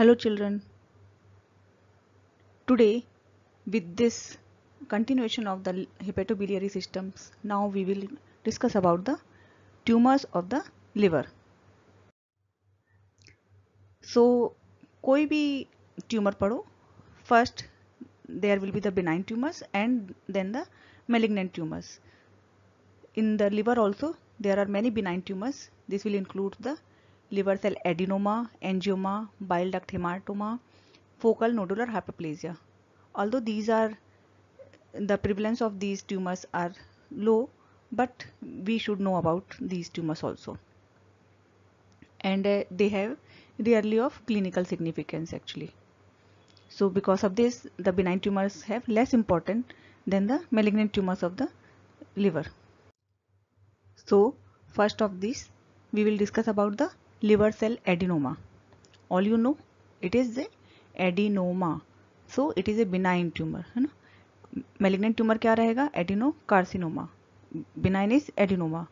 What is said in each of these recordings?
Hello children. Today with this continuation of the hepatobiliary systems, now we will discuss about the tumors of the liver. So कोई भी tumor पढ़ो, first there will be the benign tumors and then the malignant tumors. In the liver also there are many benign tumors. This will include the liver cell adenoma, angioma, bile duct hematoma, focal nodular hyperplasia. Although the prevalence of these tumors are low, but we should know about these tumors also, and they have rarely of clinical significance actually. So because of this, the benign tumors have less important than the malignant tumors of the liver. So first of this, we will discuss about the liver cell adenoma. All you know, it is the adenoma. So it is a benign tumor, है ना. Malignant tumor क्या रहेगा? Adenocarcinoma. Benign is adenoma.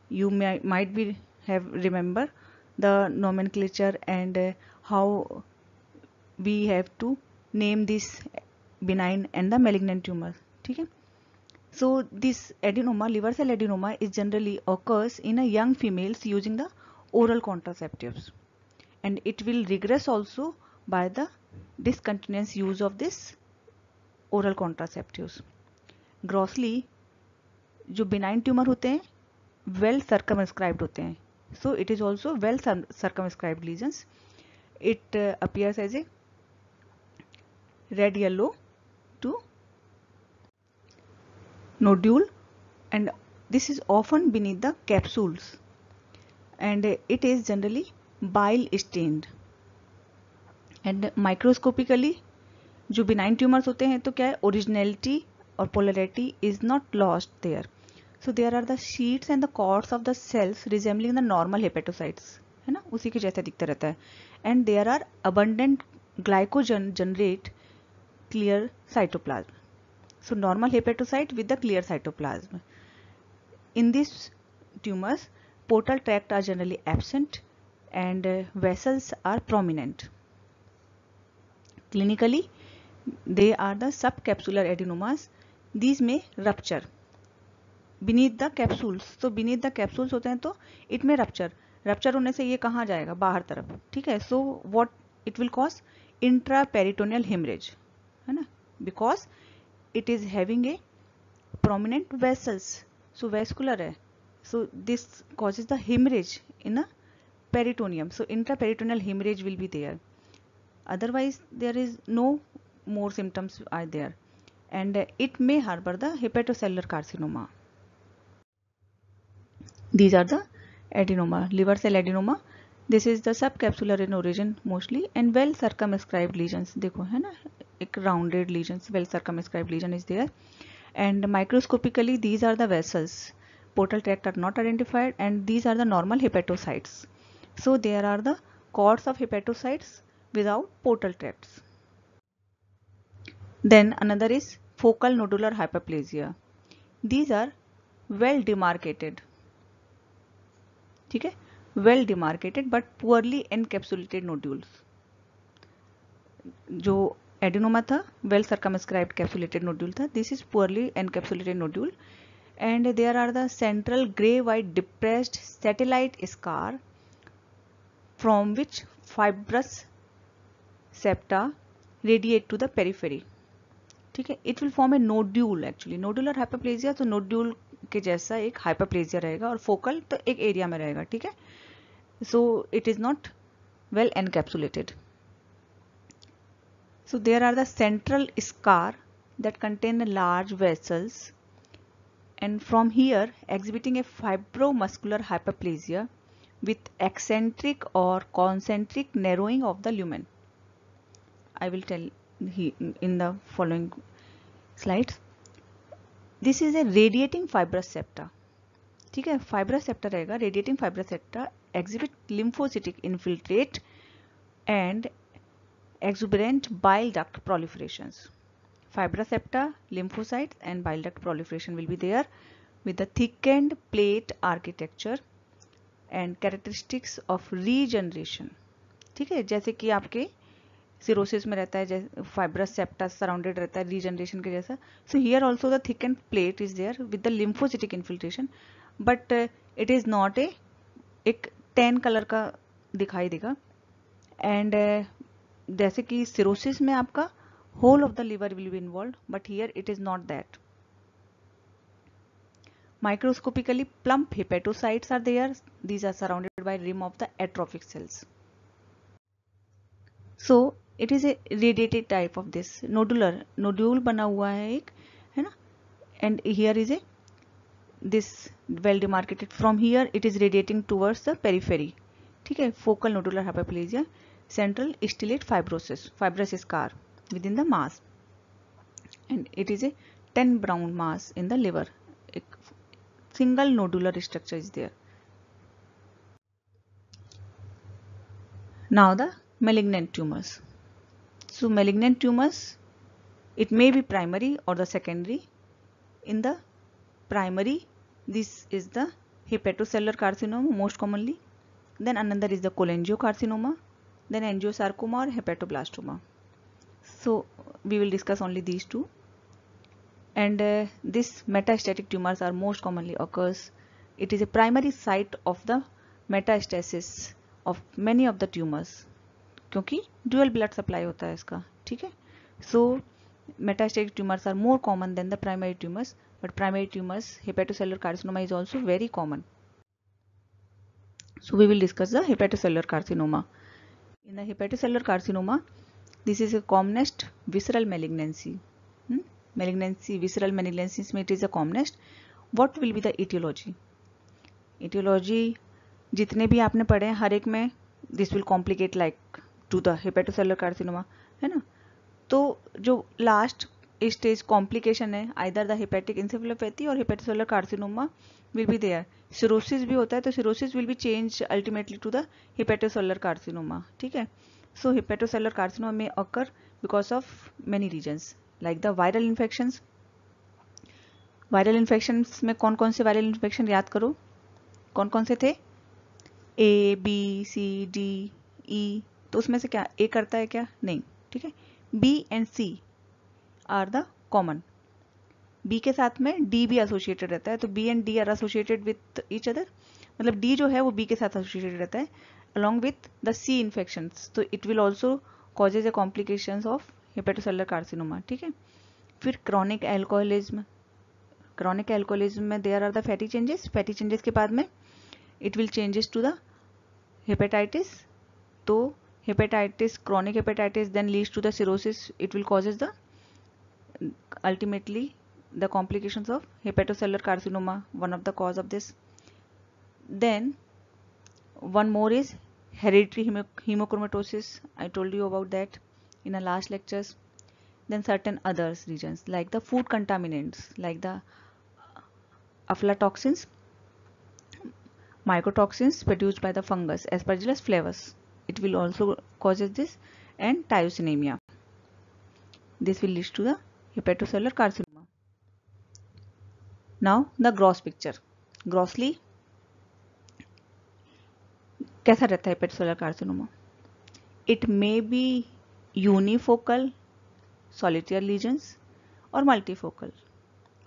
You might be have remember the nomenclature and how we have to name this benign and the malignant tumor. ठीक है? So this adenoma, liver cell adenoma, is generally occurs in a young females using the oral contraceptives, and it will regress also by the discontinuous use of this oral contraceptives. Grossly जो benign tumor होते हैं well circumscribed होते हैं. So it is also well circumscribed lesions. It appears as a red yellow to nodule, and this is often beneath the capsules, and it is generally bile stained. And microscopically जो benign tumors होते हैं तो क्या है, originality और polarity is not lost there. So there are the sheets and the cords of the cells resembling the normal hepatocytes, है ना, उसी के जैसा दिखता रहता है. And there are abundant glycogen generate clear cytoplasm. So normal hepatocyte with the clear cytoplasm. In these tumors, portal tract are generally absent and vessels are prominent. Clinically, they are the subcapsular adenomas. These may rupture beneath the capsules. So beneath the capsules होते हैं तो it may rupture. Rupture होने से ये कहाँ जाएगा? बाहर तरफ. ठीक है. So what it will cause? Intraperitoneal hemorrhage, है ना? Because it is having a prominent vessels. So vascular है. So this causes the hemorrhage in a peritoneum. So intraperitoneal hemorrhage will be there. Otherwise there is no more symptoms are there, and it may harbor the hepatocellular carcinoma. These are the adenoma, liver cell adenoma. This is the subcapsular in origin mostly and well circumscribed lesions. देखो है ना, एक rounded lesions, well circumscribed lesion is there. And microscopically these are the vessels. Portal tract are not identified, and these are the normal hepatocytes. So there are the cords of hepatocytes without portal tracts. Then another is focal nodular hyperplasia. These are well demarcated, ठीक है, well demarcated but poorly encapsulated nodules. जो adenoma था well circumscribed capsulated nodule था. This is poorly encapsulated nodule, and there are the central gray white depressed satellite scar from which fibrous septa radiate to the periphery. ठीक है. It will form a nodule actually. Nodular hyperplasia तो nodule के जैसा एक hyperplasia रहेगा, और focal तो एक area में रहेगा. ठीक है. So it is not well encapsulated. So there are the central scar that contain large vessels, and from here exhibiting a fibromuscular hyperplasia with eccentric or concentric narrowing of the lumen. I will tell in the following slides. This is a radiating fibrous septa. ठीक है, fibrous septa रहेगा, radiating fibrous septa exhibit lymphocytic infiltrate and exuberant bile duct proliferations. Fibrous septa, lymphocytes and bile duct proliferation will be there with the thickened plate architecture and characteristics of regeneration. ठीक है, जैसे कि आपके cirrhosis में रहता है, जैसे fibrous septa surrounded रहता है रीजनरेशन के जैसा. So here also the thick end plate is there with the lymphocytic infiltration, but it is not एक टैन कलर का दिखाई देगा. एंड जैसे कि सिरोसिस में आपका whole of the liver will be involved, but here it is not that. Microscopically, plump hepatocytes are there. These are surrounded by rim of the atrophic cells. So it is a radiated type of this nodular nodule बना हुआ है एक, है ना. And here is a this well demarcated. From here it is radiating towards the periphery. ठीक है. Focal nodular hyperplasia, central stellate fibrosis, fibrous scar within the mass, and it is a 10 brown mass in the liver. A single nodular structure is there. Now the malignant tumors. So malignant tumors, it may be primary or the secondary. In the primary, this is the hepatocellular carcinoma most commonly. Then another is the cholangiocarcinoma, then angiosarcoma or hepatoblastoma. So we will discuss only these two. And these metastatic tumors are most commonly occurs. It is a primary site of the metastasis of many of the tumors, क्योंकि dual blood supply होता है इसका. ठीक है. So metastatic tumors are more common than the primary tumors, but primary tumors, hepatocellular carcinoma is also very common. So we will discuss the hepatocellular carcinoma. In the hepatocellular carcinoma, this is a commonest visceral malignancy. Malignancy, visceral malignancies में it is the commonest. What will be the etiology? Etiology जितने भी आपने पढ़े हैं हर एक में this will complicate like to the hepatocellular carcinoma, है ना. तो जो लास्ट स्टेज कॉम्प्लिकेशन है either the hepatic encephalopathy or hepatocellular carcinoma will be there. cirrhosis भी होता है, तो cirrhosis will be changed ultimately to the hepatocellular carcinoma. ठीक है. So hepatocellular carcinoma may occur because of many reasons like the viral infections. Viral infections में कौन कौन से वायरल इन्फेक्शन याद करो, कौन कौन से थे? A B C D E. तो उसमें से क्या ए करता है क्या? नहीं. ठीक है. B and C are the common. बी के साथ में डी भी एसोसिएटेड रहता है, तो B and D are associated with each other. मतलब डी जो है वो बी के साथ एसोसिएटेड रहता है along with the C infections. तो it will also causes a complications of hepatocellular carcinoma. ठीक है. फिर chronic alcoholism. chronic alcoholism में there are the fatty changes. fatty changes के बाद में it will changes to the hepatitis. तो hepatitis, chronic hepatitis then leads to the cirrhosis. It will causes the ultimately the complications of hepatocellular carcinoma, one of the cause of this. Then one more is hereditary hemochromatosis. I told you about that in the last lectures. Then certain others regions like the food contaminants like the aflatoxins, mycotoxins produced by the fungus Aspergillus flavus. It will also causes this, and tyrosinemia. This will lead to the hepatocellular carcinoma. Now the gross picture. Grossly कैसा रहता है hepatocellular carcinoma? It may be unifocal solitary lesions और multifocal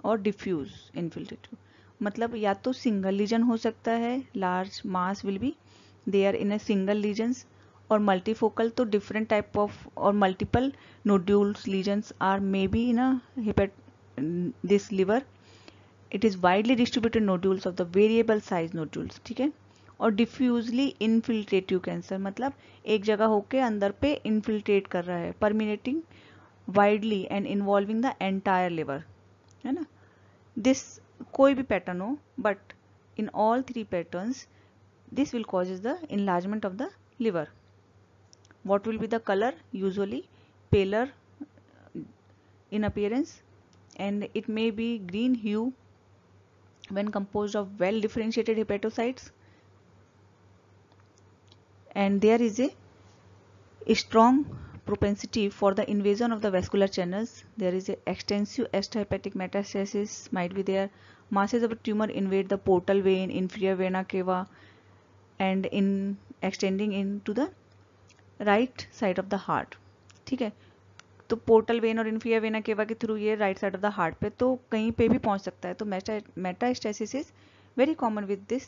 और diffuse infiltrative. मतलब या तो single legion हो सकता है, large mass will be there in a single lesions, और मल्टीफोकल तो डिफरेंट टाइप ऑफ और multiple nodules lesions are may be in a this liver. It is widely distributed nodules of the variable size nodules. ठीक है. और डिफ्यूजली इनफिल्ट्रेटिव cancer, मतलब एक जगह होके अंदर पे इनफिल्ट्रेट कर रहा है, permeating widely and involving the entire liver, है ना. दिस कोई भी पैटर्न हो, but in all three patterns this will causes the enlargement of the liver. What will be the color? Usually paler in appearance, and it may be green hue when composed of well differentiated hepatocytes, and there is a strong propensity for the invasion of the vascular channels. There is a extensive extrahepatic metastasis might be there. Masses of a tumor invade the portal vein, inferior vena cava, and in extending into the right side of the heart. ठीक है। तो portal vein और inferior vena cava के through ये right side of the heart पे तो कहीं पे भी पहुंच सकता है। तो metastasis is very common with this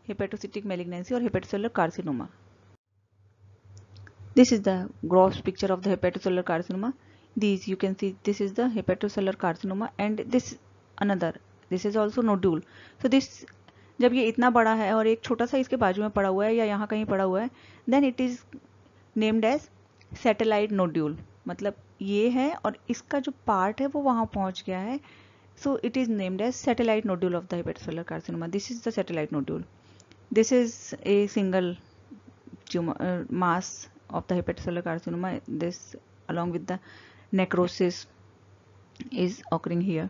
hepatocytic malignancy और hepatocellular carcinoma. This is the gross picture of the hepatocellular carcinoma. These you can see, this is the hepatocellular carcinoma and this another, this is also nodule. So this जब ये इतना बड़ा है और एक छोटा सा इसके बाजू में पड़ा हुआ है या यहाँ कहीं पड़ा हुआ है, then it is named as satellite nodule. मतलब ये है और इसका जो पार्ट है वो वहाँ पहुँच गया है. So it is named as satellite nodule of the hepatocellular carcinoma. This is the satellite nodule. This is a single tumor mass of the hepatocellular carcinoma. This along with the necrosis is occurring here.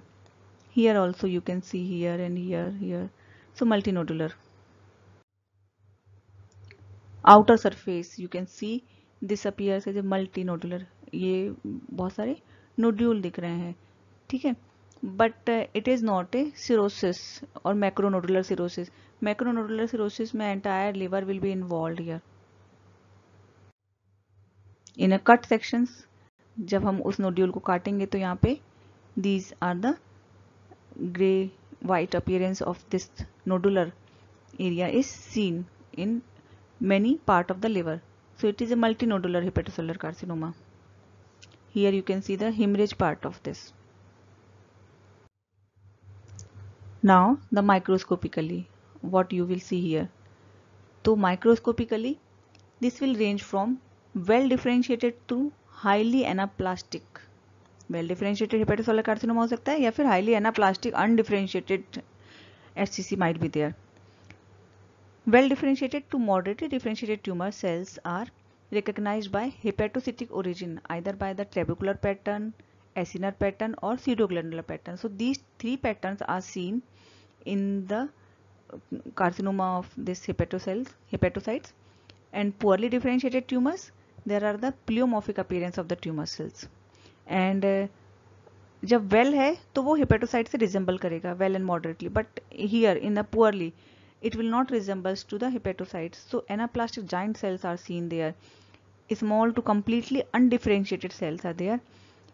Here also you can see here and here. So multinodular. Outer surface you can see this appears as a multinodular. ये बहुत सारे nodule दिख रहे हैं, ठीक है. But it is not a cirrhosis or macronodular cirrhosis. Macronodular cirrhosis में entire liver will be involved here. In a cut sections जब हम उस नोड्यूल को काटेंगे तो यहाँ पे these are the grey white appearance of this nodular area is seen in many part of the liver. So it is a multinodular hepatocellular carcinoma. Here you can see the hemorrhage part of this. Now the microscopically what you will see here. So microscopically this will range from well differentiated to highly anaplastic. Well differentiated hepatocellular carcinoma हो सकता है या फिर highly anaplastic undifferentiated HCC might be there. Well differentiated to moderately differentiated tumor cells are recognized by hepatocytic origin either by the trabecular pattern, acinar pattern or pseudoglandular pattern. So these three patterns are seen in the carcinoma of this hepatocytes. And poorly differentiated tumors, there are the pleomorphic appearance of the tumor cells. And जब well है तो वो hepatocyte से resemble करेगा well and moderately, but here in the poorly it will not resembles to the hepatocytes. So anaplastic giant cells are seen there. Small to completely undifferentiated cells are there,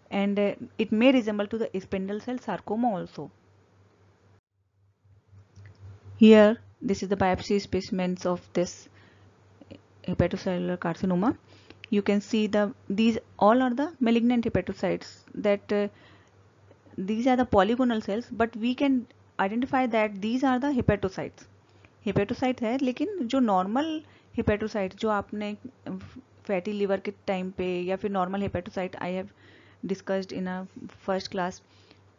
and it may resemble to the spindle cell sarcoma also. Here this is the biopsy specimens of this hepatocellular carcinoma. You can see these all are the malignant hepatocytes, that these are the polygonal cells, but we can identify that these are the hepatocytes. Hepatocyte है, लेकिन जो normal hepatocyte जो आपने fatty liver के time पे या फिर normal hepatocyte I have discussed in a first class,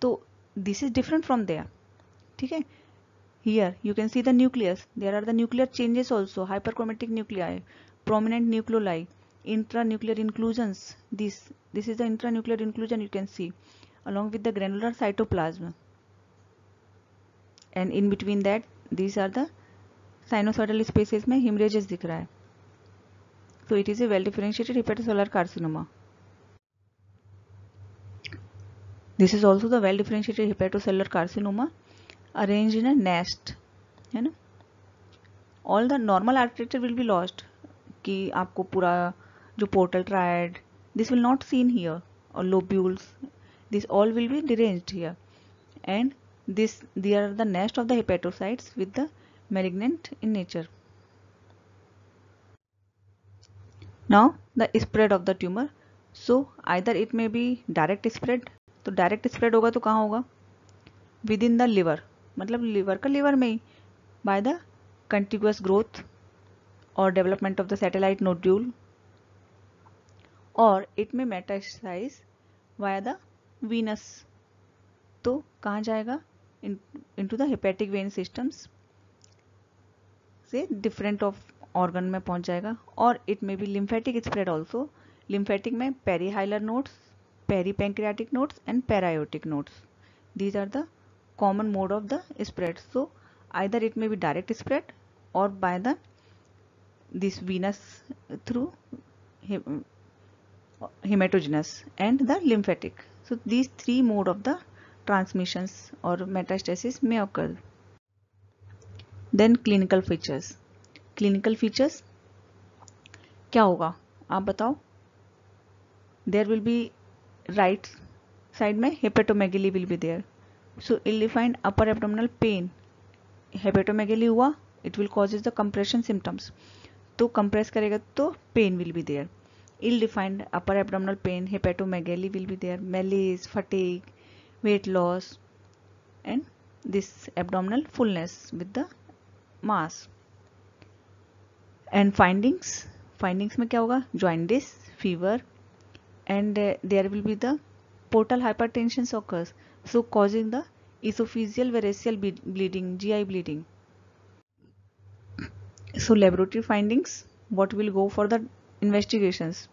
तो this is different from there, ठीक है. Here you can see the nucleus, there are the nuclear changes also, hyperchromatic nuclei, prominent nucleoli, intranuclear inclusions. This is the intranuclear inclusion you can see along with the granular cytoplasm, and in between that these are the sinusoidal spaces में hemorrhages दिख रहा है. So it is a well differentiated hepatocellular carcinoma. This is also the well differentiated hepatocellular carcinoma arranged in a nest, है ना. All the normal architecture will be lost, कि आपको पूरा जो portal triad, this will not seen here, or lobules, this all will be deranged here, and they are the nest of the hepatocytes with the malignant in nature. Now the spread of the tumor. So either it may be direct spread, तो direct spread होगा तो कहाँ होगा, within the liver, मतलब liver का liver में ही, by the contiguous growth or development of the satellite nodule, or it may metastasize via the venous. तो कहाँ जाएगा, into the hepatic vein systems से different of organ में पहुंच जाएगा. और it may be lymphatic spread also. Lymphatic में perihilar nodes, peripancreatic nodes and paraaortic nodes. These are the common mode of the spread. So either it may be direct spread or by the this venous through hematogenous and the lymphatic. So these three mode of the transmissions or metastasis may occur. Then clinical features. Clinical features क्या होगा आप बताओ. there will be right side में hepatomegaly will be there. So ill-defined upper abdominal pain, hepatomegaly हुआ, it will causes the compression symptoms. तो compress करेगा तो pain will be there. Ill-defined upper abdominal pain, hepatomegaly will be there, malaise, fatigue, weight loss, and this abdominal fullness with the mass. And findings में क्या होगा? Jaundice, fever, and there will be the portal hypertension occurs, so causing the esophageal variceal bleeding, GI bleeding. So laboratory findings, what will go for the investigations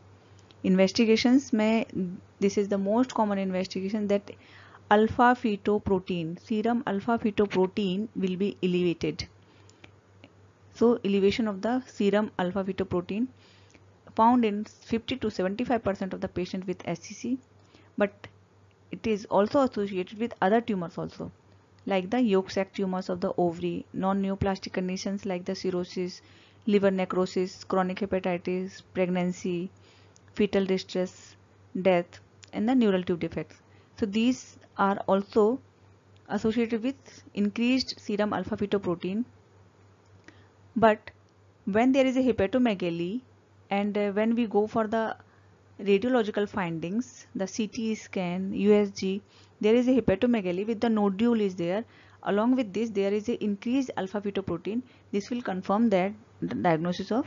में, this is the most common investigation, that alpha fetoprotein, serum alpha fetoprotein will be elevated. So elevation of the serum alpha fetoprotein found in 50 to 75% of the patient with SCC, but it is also associated with other tumors also, like the yolk sac tumors of the ovary, non-neoplastic conditions like the cirrhosis, liver necrosis, chronic hepatitis, pregnancy, fetal distress, death, and the neural tube defects. So these are also associated with increased serum alpha fetoprotein. But when there is a hepatomegaly, and when we go for the radiological findings, the CT scan, USG, there is a hepatomegaly with the nodule is there. Along with this, there is a increased alpha fetoprotein. This will confirm that the diagnosis of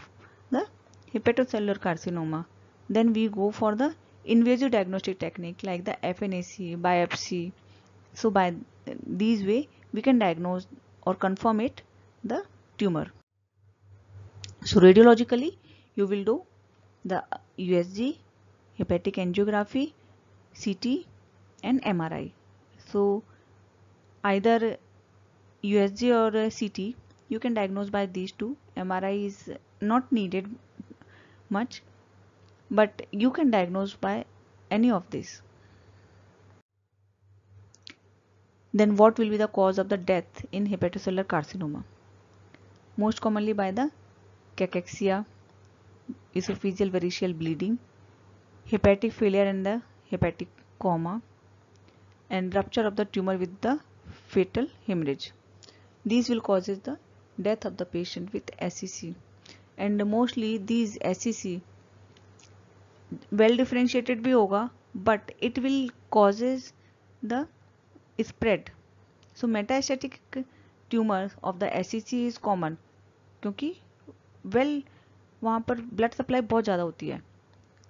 the hepatocellular carcinoma. Then we go for the invasive diagnostic technique like the FNAC, biopsy. So by these way, we can diagnose or confirm it, the tumor. So radiologically, you will do the USG, hepatic angiography, CT, and MRI. So either USG or CT, you can diagnose by these two. MRI is not needed much, but you can diagnose by any of these. Then what will be the cause of the death in hepatocellular carcinoma? Most commonly by the cachexia, esophageal variceal bleeding, hepatic failure and the hepatic coma, and rupture of the tumor with the fatal hemorrhage. These will causes the death of the patient with SCC, and mostly these SCC well differentiated भी होगा, but it will causes the spread. So metastatic tumor of the SCC is common, क्योंकि well वहाँ पर blood supply बहुत ज़्यादा होती है,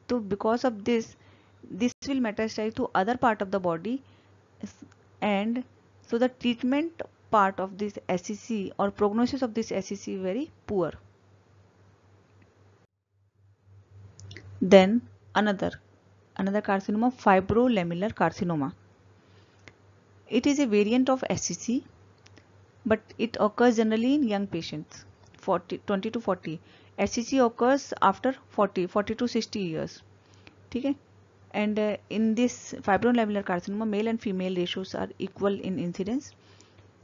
तो because of this will metastasize to other part of the body, and so the treatment part of this SCC or prognosis of this SCC is very poor. Then another carcinoma, fibrolamellar carcinoma. It is a variant of SCC, but it occurs generally in young patients, 20 to 40. SCC occurs after 40 to 60 years. ठीक है? And in this fibrolamellar carcinoma, male and female ratios are equal in incidence,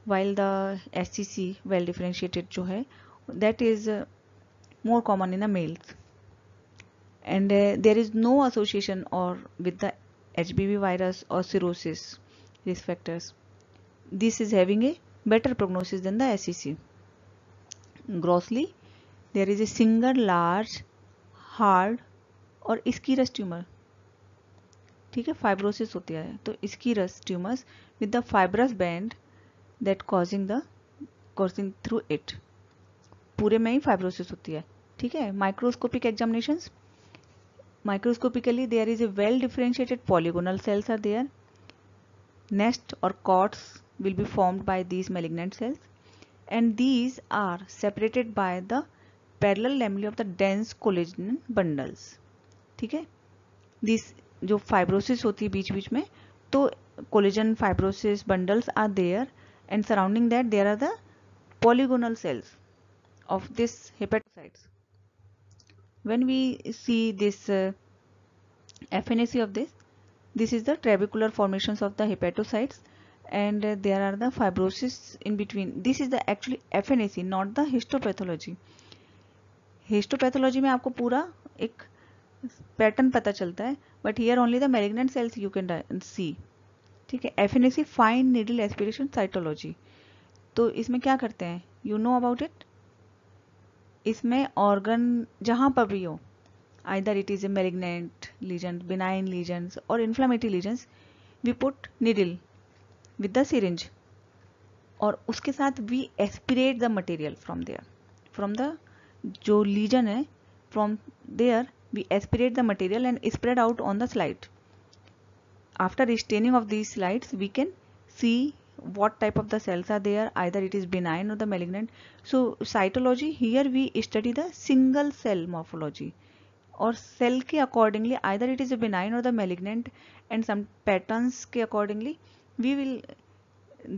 while the SCC well differentiated जो है, that is more common in the males. And there is no association or with the HBV virus or cirrhosis risk factors. This is having a better prognosis than the SCC. Grossly, there is a single large, hard और ischious tumor. ठीक है, fibrosis होती है, तो ischious tumors with the fibrous band that coursing through it. पूरे में ही fibrosis होती है. ठीक है, microscopic examinations. Microscopically, there is a well differentiated polygonal cells are there. Nest or cots will be formed by these malignant cells, and these are separated by the parallel lamellae of the dense collagen bundles. ठीक है, this जो fibrosis होती है बीच बीच में, तो collagen fibrosis bundles are there, and surrounding that there are the polygonal cells of this hepatocytes. When we see this FNAC of this is the trabecular formations of the hepatocytes, and there are the fibrosis in between. This is the actually FNAC, not the histopathology. Histopathology में आपको पूरा एक pattern पता चलता है, but here only the malignant cells you can see. ठीक है, FNAC fine needle aspiration cytology. तो इसमें क्या करते हैं, यू नो अबाउट इट। इसमें ऑर्गन जहां पर भी हो, either it is a malignant lesion, benign lesions और inflammatory lesions, we put needle with the syringe और उसके साथ we aspirate the material from there, from the जो लीजन है, from there we aspirate the material and spread out on the slide. After staining of these slides, we can see what type of the cells are there, either it is benign or the malignant. So cytology, here we study the single cell morphology or cell के accordingly, either it is a benign or the malignant, and some patterns के accordingly we will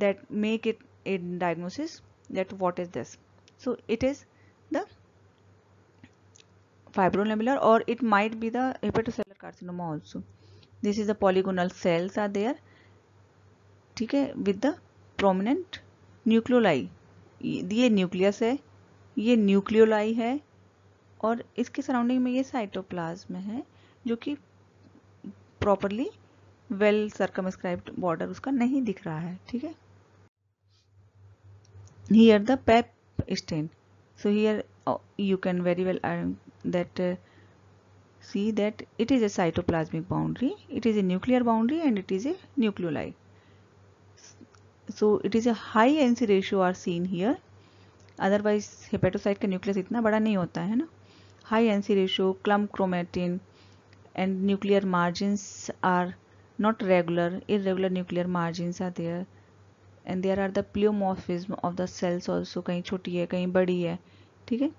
that make it a diagnosis that what is this. So it is the fibronebular or it might be the hepatocellular carcinoma also. This is the polygonal cells are there, ठीक है, with the prominent nucleoli. ये nucleus है, ये nucleoli है और इसके surrounding में ये साइटोप्लाज्म है जो कि प्रॉपरली वेल सर्कमस्क्राइब्ड बॉर्डर उसका नहीं दिख रहा है। ठीक है, here the PEP stain. So here you can very well that see that it is a cytoplasmic boundary, it is a nuclear boundary and it is a nucleoli. So it is a high NC ratio are seen here, otherwise hepatocyte का nucleus इतना बड़ा नहीं होता है ना. High NC ratio, clump chromatin and nuclear margins are not regular, irregular nuclear margins are there, and there are the pleomorphism of the cells also, कहीं छोटी है कहीं बड़ी है. ठीक है,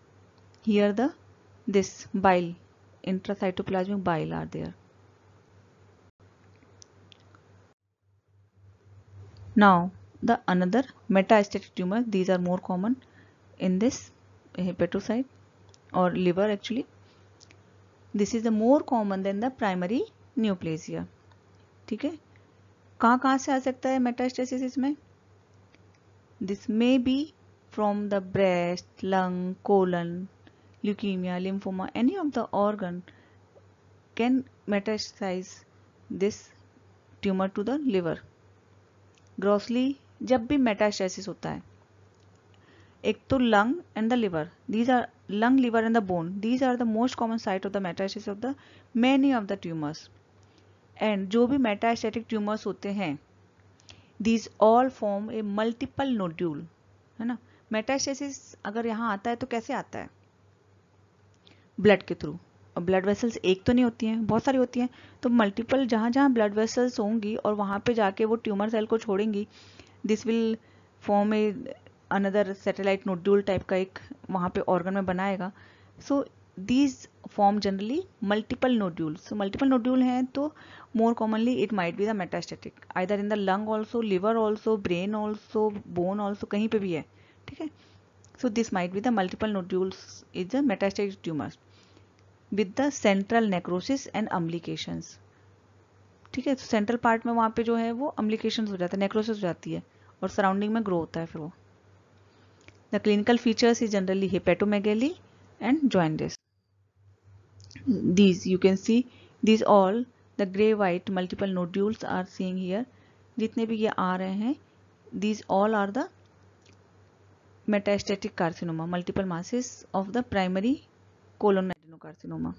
here the this bile, intracytoplasmic bile are there. Now the another metastatic tumor, these are more common in this hepatocyte or liver actually. This is the more common than the primary neoplasia. ठीक है, कहाँ से आ सकता है metastasis इसमें? This may be from the breast, lung, colon, leukemia, lymphoma, any of the organ can metastasize this tumor to the liver. Grossly जब भी metastasis होता है, एक तो lung and the liver, these are lung, liver and the bone, these are the most common site of the metastasis of the many of the tumors. And जो भी metastatic tumors होते हैं, these all form a multiple nodule, है ना. Metastasis अगर यहाँ आता है तो कैसे आता है? ब्लड के थ्रू. और ब्लड वेसल्स एक तो नहीं होती हैं, बहुत सारी होती हैं, तो मल्टीपल जहाँ जहाँ ब्लड वेसल्स होंगी और वहाँ पे जाके वो ट्यूमर सेल को छोड़ेंगी, this will form a another satellite nodule type का एक वहाँ पे ऑर्गन में बनाएगा. So these form generally multiple nodules. So multiple nodule हैं तो more commonly it might be the metastatic, either in the lung also, liver also, brain also, bone also, कहीं पे भी है. ठीक है, so this might be the multiple nodules is the metastatic tumors with the central necrosis and umbilications. ठीक है, तो central part में वहाँ पे जो है वो अम्बिलिकेशंस हो जाता है, नेक्रोसिस हो जाती है और सराउंडिंग में ग्रो होता है फिर वो. The clinical features is generally hepatomegaly and jaundice. These you can see, these all the gray white multiple nodules are seeing here. जितने भी ये आ रहे हैं, these all are the metastatic carcinoma, multiple masses of the primary colon adenocarcinoma.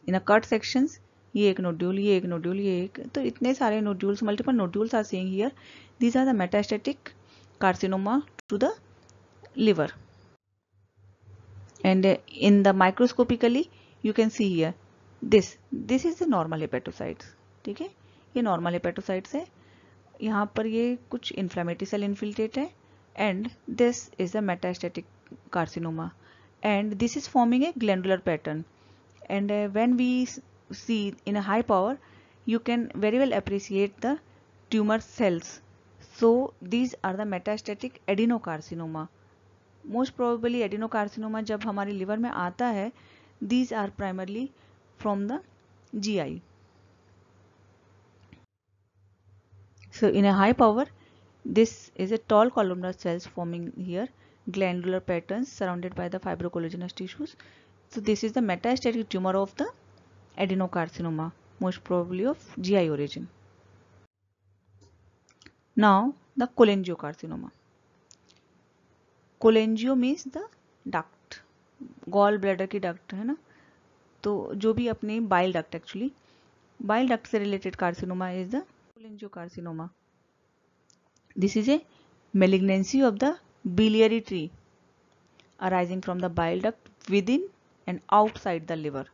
In a cut sections, ये एक nodule, ये एक nodule, ये एक, तो इतने सारे nodules, multiple nodules are seeing here. These are the metastatic carcinoma to the liver. And in the microscopically you can see here, this is the normal hepatocytes. ठीक है, ये normal hepatocytes है, यहाँ पर ये कुछ inflammatory cell infiltrate है, and this is the metastatic carcinoma, and this is forming a glandular pattern. And when we see in a high power, you can very well appreciate the tumor cells. So these are the metastatic adenocarcinoma. Most probably adenocarcinoma जब हमारे liver में आता है, these are primarily from the GI. So in a high power, this is a tall columnar cells forming here, glandular patterns surrounded by the fibrocollagenous tissues. So this is the metastatic tumor of the adenocarcinoma, most probably of GI origin. Now the cholangiocarcinoma. Cholangio means the duct, gall bladder की duct है ना, तो जो भी अपने bile duct, actually bile duct से related carcinoma is the cholangiocarcinoma. This is a malignancy of the biliary tree arising from the bile duct within and outside the liver.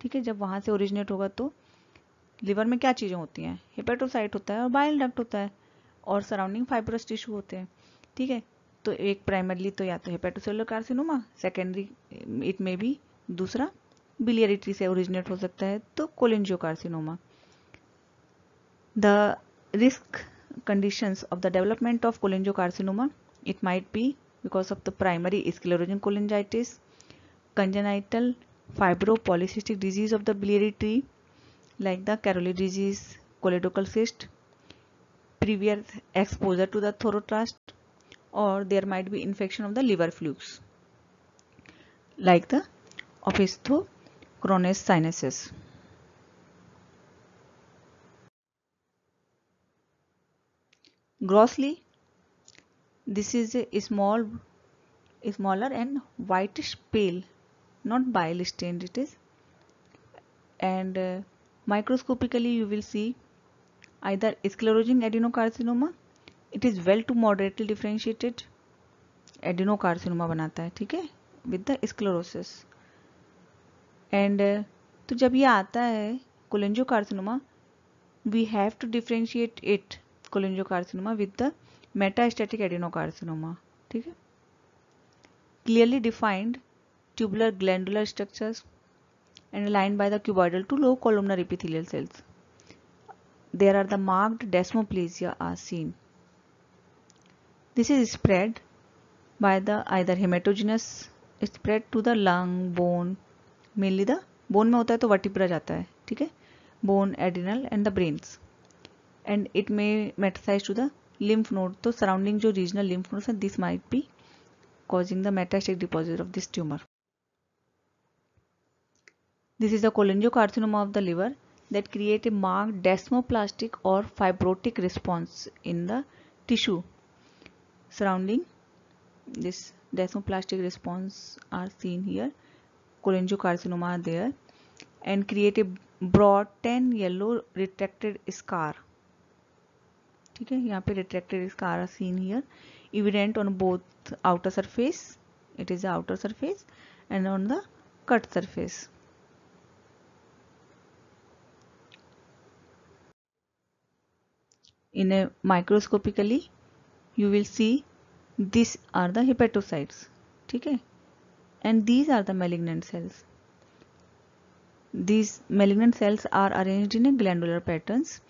ठीक है, जब वहां से ओरिजिनेट होगा तो लिवर में क्या चीजें होती हैं, हेपेटोसाइट होता है और बाइल डक्ट होता है और सराउंडिंग फाइब्रस टिश्यू होते हैं. ठीक है, तो एक प्राइमरली तो या तो हेपेटोसेलुलर कार्सिनोमा, सेकेंडरी इट में भी दूसरा बिलियरी ट्री से ओरिजिनेट हो सकता है, तो cholangiocarcinoma. The risk conditions of the development of cholangiocarcinoma, it might be because of the primary sclerosing cholangitis, congenital fibropolycystic disease of the biliary tree like the Caroli disease, choledochal cyst, previous exposure to the thorotrust, or there might be infection of the liver flukes like the opisthochronis sinuses. Grossly, this is a smaller and whitish pale, not bile stained it is, and microscopically you will see either sclerosing adenocarcinoma, it is well to moderately differentiated adenocarcinoma बनाता है, ठीक है, with the sclerosis. and तो जब ये आता है cholangiocarcinoma, we have to differentiate it cholangiocarcinoma with the metastatic adenocarcinoma. ठीक है, clearly defined tubular glandular structures and aligned by the cuboidal to low columnar epithelial cells. There are the marked desmoplasia are seen. This is spread by the either hematogenous spread to the lung, bone, mainly the bone में होता है तो vertebra जाता है, ठीक है, bone, adrenal and the brains, and it may metastasize to the lymph node. तो surrounding जो regional lymph nodes हैं, this might be causing the metastatic deposit of this tumor. This is the cholangiocarcinoma of the liver that create a marked desmoplastic or fibrotic response in the tissue surrounding. This desmoplastic response are seen here, cholangiocarcinoma are there, and create a broad tan yellow retracted scar. ठीक है, यहाँ पे retracted scar are seen here, evident on both outer surface, it is the outer surface, and on the cut surface. In a microscopically you will see these are the hepatocytes, ठीक है, and these are the malignant cells. These malignant cells are arranged in a glandular patterns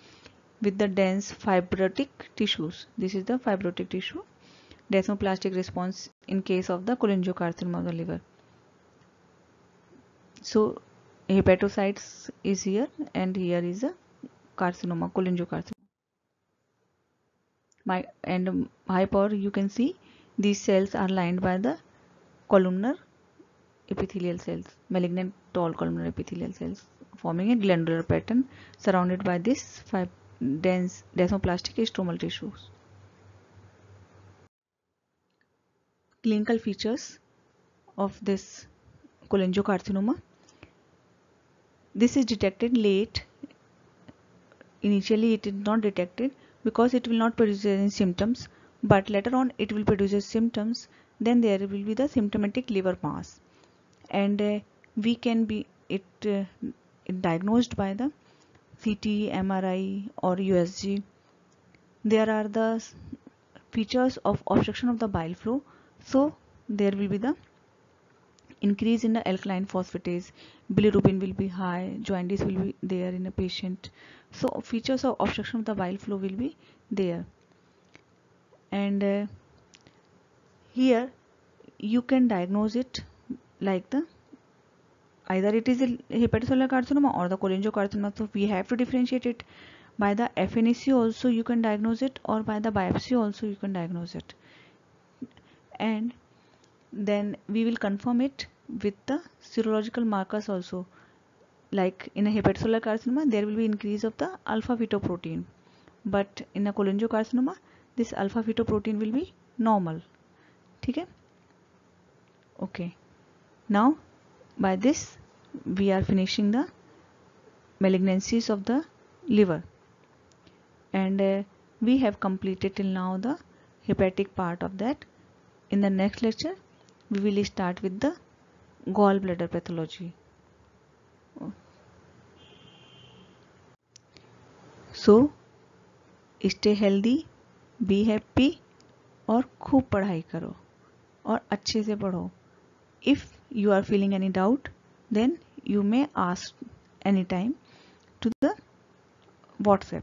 with the dense fibrotic tissues. This is the fibrotic tissue. Desmoplastic response in case of the cholangiocarcinoma of the liver. So hepatocytes is here and here is a carcinoma, cholangiocarcinoma. And high power you can see these cells are lined by the columnar epithelial cells, malignant tall columnar epithelial cells, forming a glandular pattern surrounded by this dense desmoplastic stromal tissues. Clinical features of this cholangiocarcinoma. This is detected late. Initially it is not detected because it will not produce any symptoms, but later on it will produce symptoms. Then there will be the symptomatic liver mass, and we can be diagnosed by the CT, MRI or USG. There are the features of obstruction of the bile flow, so there will be the increase in the alkaline phosphatase, bilirubin will be high, jaundice will be there in a patient. So features of obstruction of the bile flow will be there, and here you can diagnose it like the either it is a hepatocellular carcinoma or the cholangiocarcinoma. So we have to differentiate it. By the FNAC also you can diagnose it, or by the biopsy also you can diagnose it, and then we will confirm it with the serological markers also. like in a hepatocellular carcinoma there will be increase of the alpha fetoprotein, but in a cholangiocarcinoma this alpha fetoprotein will be normal. ठीक है? Okay, now by this we are finishing the malignancies of the liver, and we have completed till now the hepatic part of that. In the next lecture we will start with the gallbladder pathology. So stay healthy, be happy और खूब पढ़ाई करो और अच्छे से पढ़ो. If you are feeling any doubt, then you may ask anytime to the WhatsApp.